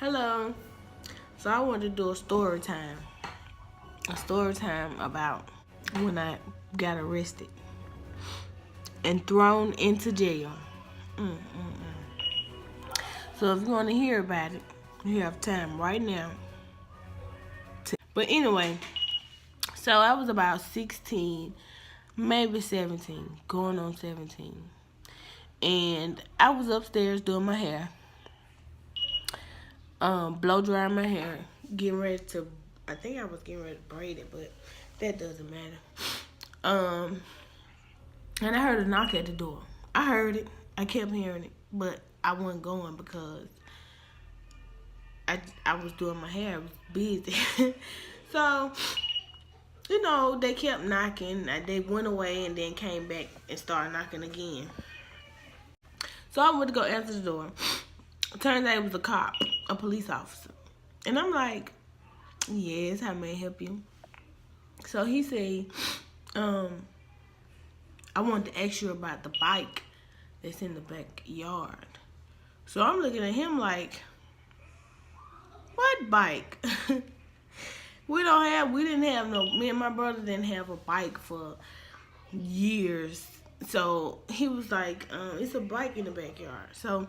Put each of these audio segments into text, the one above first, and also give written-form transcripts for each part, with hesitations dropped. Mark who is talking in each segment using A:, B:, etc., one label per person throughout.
A: Hello. So I wanted to do a story time. A story time about when I got arrested and thrown into jail. So if you want to hear about it, you have time right now. But anyway, so I was about 16, maybe 17, going on 17. And I was upstairs doing my hair. Blow drying my hair, getting ready to, I think I was getting ready to braid it, but that doesn't matter. And I heard a knock at the door. I heard it, I kept hearing it, but I wasn't going because I was doing my hair, I was busy. So, they kept knocking, they went away and then came back and started knocking again. So I went to go answer the door. Turns out it was a cop, a police officer. And I'm like, yes, how may I help you? So he said, I wanted to ask you about the bike that's in the backyard. So I'm looking at him like, what bike? Me and my brother didn't have a bike for years. So he was like, it's a bike in the backyard. So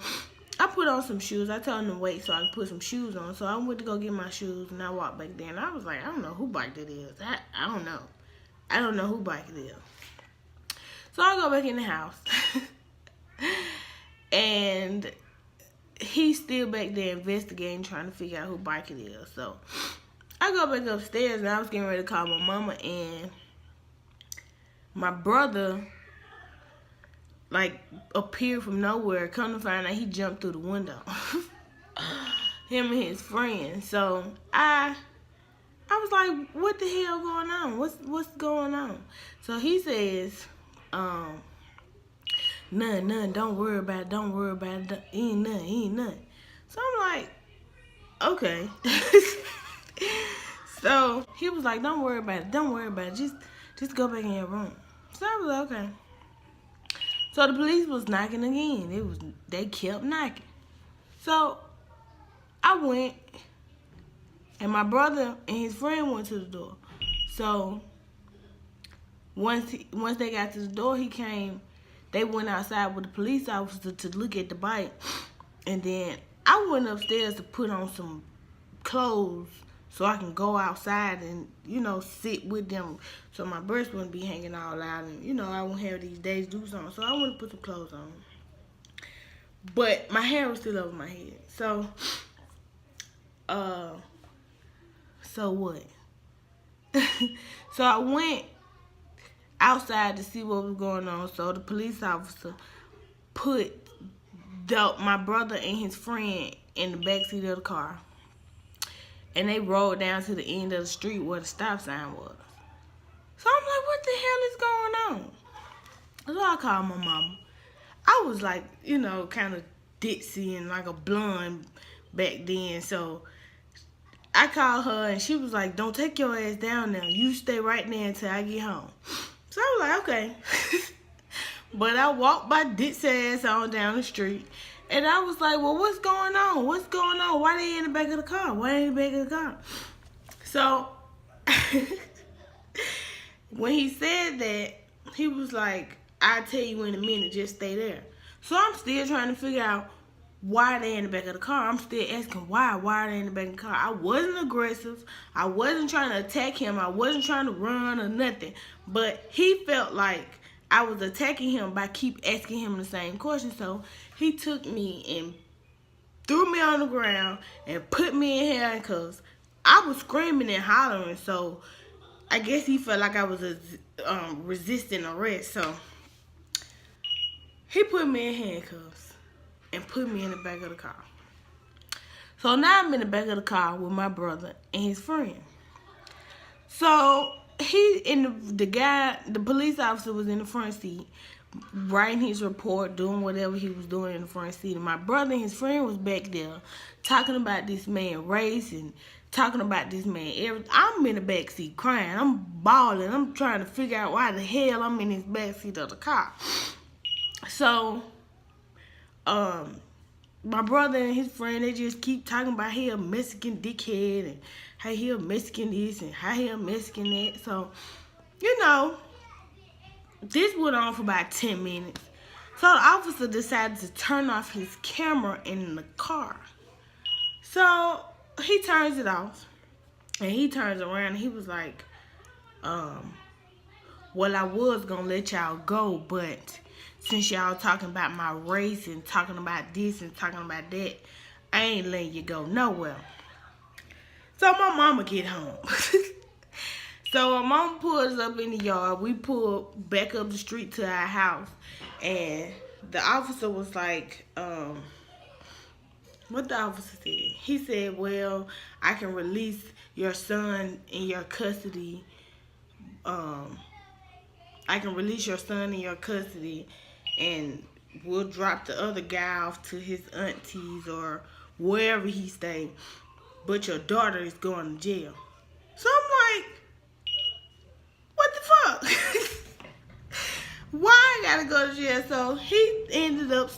A: I put on some shoes. I told him to wait so I could put some shoes on. So I went to go get my shoes and I walked back there. And I was like, I don't know who bike that is. I don't know. I don't know who bike it is. So I go back in the house. And he's still back there investigating, trying to figure out who bike it is. So I go back upstairs and I was getting ready to call my mama. And my brother appeared from nowhere. Come to find out, he jumped through the window. Him and his friend. So I was like, what the hell going on? What's going on? So he says, none, don't worry about it, ain't nothing. So I'm like, okay. So he was like, don't worry about it, just go back in your room. So I was like, okay. So the police was knocking again. They kept knocking. So I went, and my brother and his friend went to the door. So once they got to the door, he came. They went outside with the police officer to look at the bike, and then I went upstairs to put on some clothes so I can go outside and, sit with them so my breasts wouldn't be hanging all out and, I wouldn't have these days do something. So I went to put some clothes on. But my hair was still over my head. So what? So I went outside to see what was going on. So the police officer put my brother and his friend in the backseat of the car. And they rolled down to the end of the street where the stop sign was. So I'm like, what the hell is going on? So I called my mama. I was like, kind of ditzy and like a blonde back then. So I called her and she was like, don't take your ass down there. You stay right there until I get home. So I was like, okay. But I walked my ditzy ass on down the street. And I was like, well, what's going on? Why they in the back of the car? So, when he said that, he was like, I'll tell you in a minute, just stay there. So I'm still trying to figure out why they in the back of the car. I'm still asking why are they in the back of the car? I wasn't aggressive. I wasn't trying to attack him. I wasn't trying to run or nothing. But he felt like I was attacking him by keep asking him the same question. So he took me and threw me on the ground and put me in handcuffs. I was screaming and hollering, so I guess he felt like I was resisting arrest. So he put me in handcuffs and put me in the back of the car. So now I'm in the back of the car with my brother and his friend. So the police officer was in the front seat, writing his report, doing whatever he was doing in the front seat. And my brother and his friend was back there talking about this man race and talking about this man. I'm in the back seat crying. I'm bawling. I'm trying to figure out why the hell I'm in this back seat of the car. So, my brother and his friend, they just keep talking about he a Mexican dickhead and how he a Mexican this and how he a Mexican that. So, you know, this went on for about 10 minutes. So the officer decided to turn off his camera in the car. So he turns it off and he turns around and he was like, well, I was gonna let y'all go, but since y'all talking about my race and talking about this and talking about that, I ain't letting you go nowhere. So my mama get home. So my mama pulls up in the yard. We pull back up the street to our house. And the officer was like, what the officer said? He said, well, I can release your son in your custody. I can release your son in your custody and we'll drop the other guy off to his aunties or wherever he stay. But your daughter is going to jail. So I'm like, what the fuck? Why I gotta go to jail? So he ended up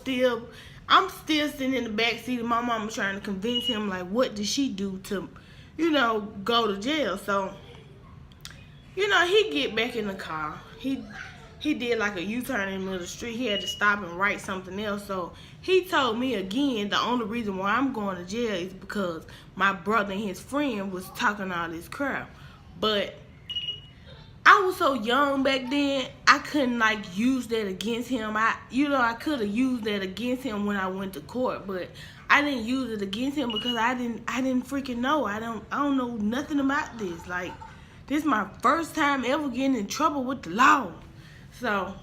A: I'm still sitting in the back seat of my mama trying to convince him, like, what did she do to, you know, go to jail? So, you know, he get back in the car. He did like a U-turn in the middle of the street. He had to stop and write something else. So he told me again the only reason why I'm going to jail is because my brother and his friend was talking all this crap. But I was so young back then, I couldn't like use that against him. I could have used that against him when I went to court, but I didn't use it against him because I didn't freaking know. I don't know nothing about this. Like, this is my first time ever getting in trouble with the law. So,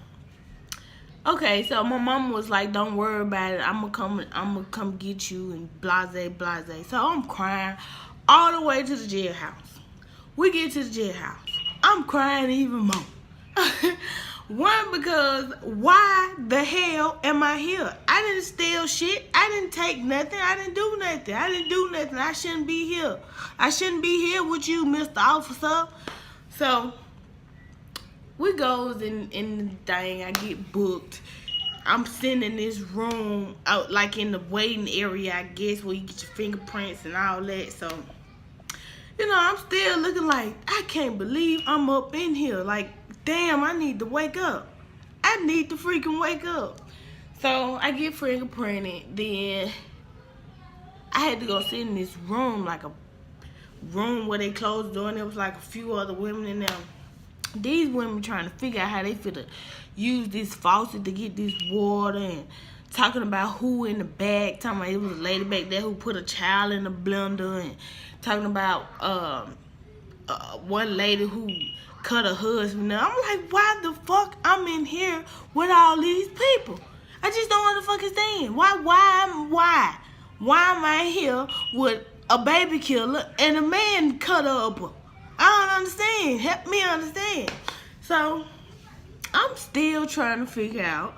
A: okay, so my mama was like, don't worry about it. I'm gonna come get you and blase. So I'm crying all the way to the jailhouse. We get to the jailhouse. I'm crying even more. One, because why the hell am I here? I didn't steal shit. I didn't take nothing. I didn't do nothing. I shouldn't be here. I shouldn't be here with you, Mr. Officer. So we goes in the thing. I get booked. I'm sitting in this room out like in the waiting area, I guess, where you get your fingerprints and all that. So, you know, I'm still looking like, I can't believe I'm up in here. Like, damn, I need to wake up. I need to freaking wake up. So I get fingerprinted. Then I had to go sit in this room, like a room where they closed the door, and there was like a few other women in there. These women trying to figure out how they finna use this faucet to get this water, and talking about who in the back, talking about it was a lady back there who put a child in the blender, and talking about one lady who cut her husband. Now, I'm like, why the fuck I'm in here with all these people? I just don't understand. Why am I here with a baby killer and a man cut up? I don't understand. Help me understand. So I'm still trying to figure out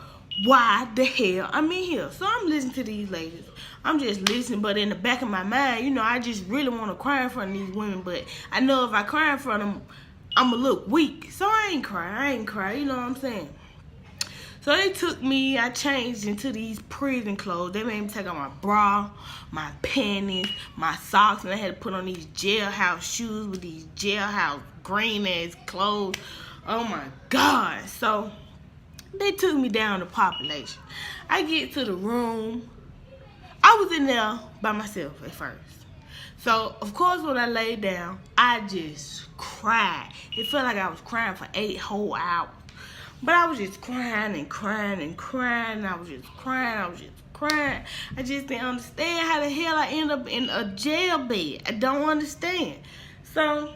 A: why the hell I'm in here. So I'm listening to these ladies. I'm just listening, but in the back of my mind, you know, I just really want to cry in front of these women, but I know if I cry in front of them, I'm going to look weak. So I ain't cry, you know what I'm saying? So they took me, I changed into these prison clothes. They made me take out my bra, my panties, my socks, and I had to put on these jailhouse shoes with these jailhouse green ass clothes. Oh my God. So they took me down to population. I get to the room. I was in there by myself at first. So, of course, when I laid down, I just cried. It felt like I was crying for 8 whole hours. But I was just crying and crying and crying. I was just crying. I just didn't understand how the hell I ended up in a jail bed. I don't understand. So,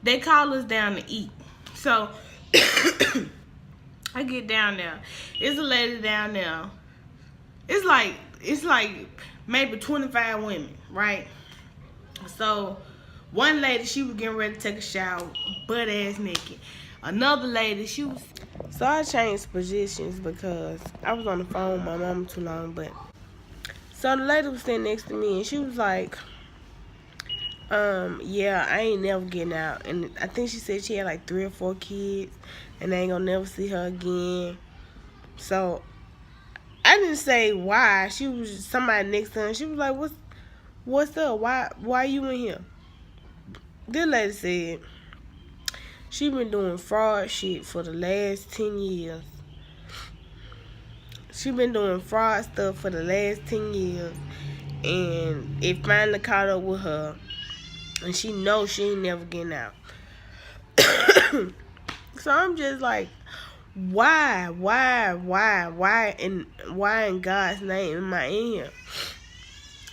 A: they called us down to eat. So, I get down there. There's a lady down there. It's like maybe 25 women, right? So, one lady, she was getting ready to take a shower, butt ass naked. Another lady, she was... So I changed positions because I was on the phone with my mama too long, but... So the lady was sitting next to me, and she was like, yeah, I ain't never getting out. And I think she said she had like 3 or 4 kids, and I ain't gonna never see her again. So I didn't say why. She was somebody next to her. She was like, what's up? Why you in here? This lady said she been doing fraud shit for the last 10 years. She been doing fraud stuff for the last 10 years. And it finally caught up with her. And she knows she ain't never getting out. So I'm just like, why in God's name am I in here?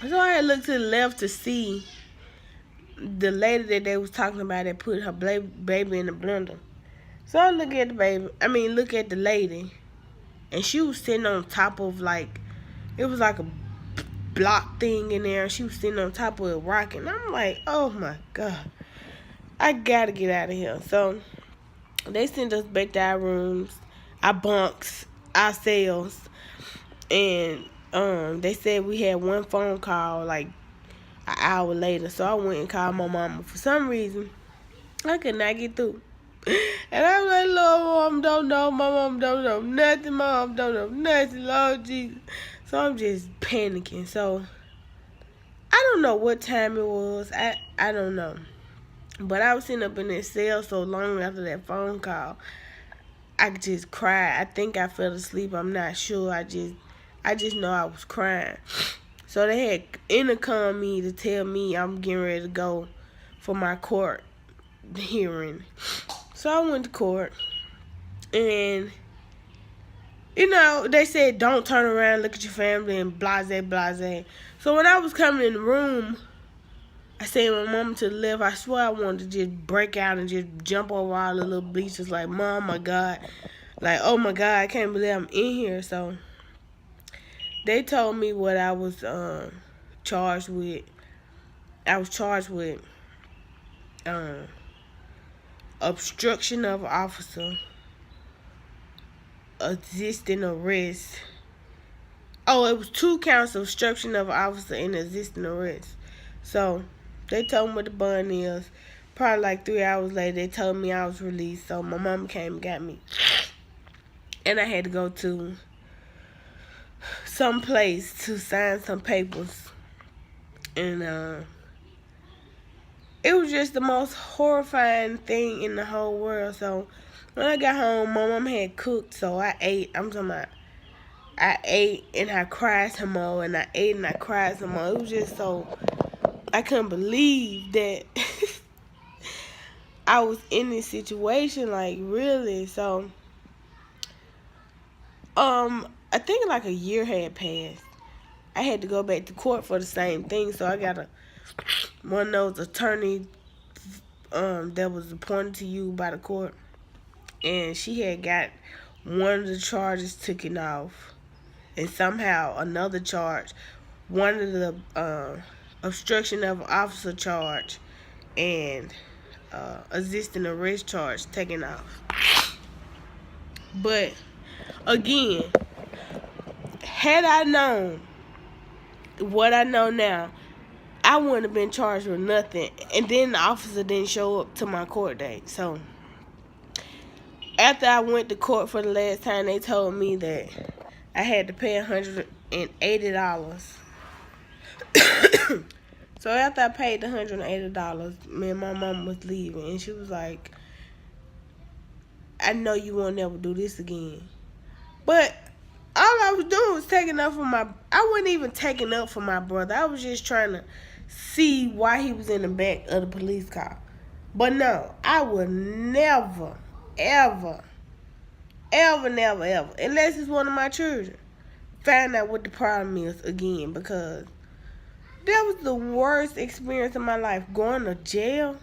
A: So I had looked to the left to see the lady that they was talking about that put her baby in the blender. So I look at the lady, and she was sitting on top of it was like a block thing in there. She was sitting on top of it rocking. I'm like, oh my God, I gotta get out of here. So they sent us back to our rooms, our bunks, our cells, and they said we had one phone call like an hour later. So I went and called my mama. For some reason, I could not get through. And I was like, Lord, Mom don't know. My mom don't know nothing. My mom don't know nothing. Lord Jesus. So I'm just panicking. So I don't know what time it was. I don't know. But I was sitting up in that cell so long after that phone call. I just cried. I think I fell asleep. I'm not sure. I just know I was crying. So they had intercom me to tell me I'm getting ready to go for my court hearing. So I went to court, and they said don't turn around, look at your family, and blase. So when I was coming in the room, I said my mama to the left. I swear I wanted to just break out and just jump over all the little bleachers like, Mom, my God. Like, oh my God, I can't believe I'm in here. So they told me what I was charged with. I was charged with obstruction of officer, resisting arrest. Oh, it was 2 counts of obstruction of officer and resisting arrest. So they told me what the bond is. Probably like 3 hours later, they told me I was released. So my mom came and got me. And I had to go to some place to sign some papers. And it was just the most horrifying thing in the whole world. So when I got home, my mom had cooked, so I ate. I ate and I cried some more, and I ate and I cried some more. It was just so, I couldn't believe that I was in this situation, like, really. So I think like a year had passed. I had to go back to court for the same thing, so I got one of those attorneys that was appointed to you by the court, and she had got one of the charges taken off, and somehow another charge, one of the obstruction of officer charge and resisting arrest charge taken off. But again, had I known what I know now, I wouldn't have been charged with nothing. And then the officer didn't show up to my court date. So after I went to court for the last time, they told me that I had to pay $180. So after I paid the $180, me and my mom was leaving, and she was like, I know you won't never do this again. But all I was doing was taking up for I wasn't even taking up for my brother. I was just trying to see why he was in the back of the police car. But no, I would never, ever, unless it's one of my children, find out what the problem is again, because that was the worst experience of my life, going to jail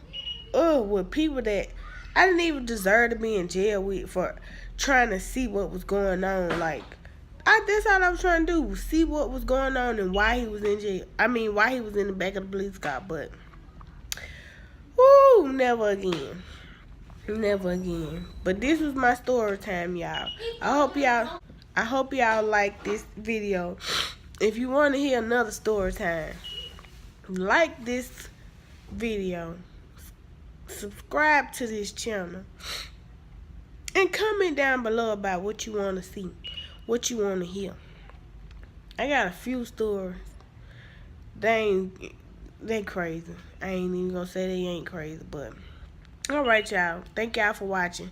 A: with people that I didn't even deserve to be in jail with, for trying to see what was going on. Like, that's all I was trying to do, see what was going on and why he was in jail. Why he was in the back of the police car. But woo, never again. Never again. But this was my story time, y'all. I hope y'all like this video. If you want to hear another story time, like this video, subscribe to this channel, and comment down below about what you want to see, what you want to hear. I got a few stories. They crazy. I ain't even gonna say they ain't crazy, but alright, y'all. Thank y'all for watching.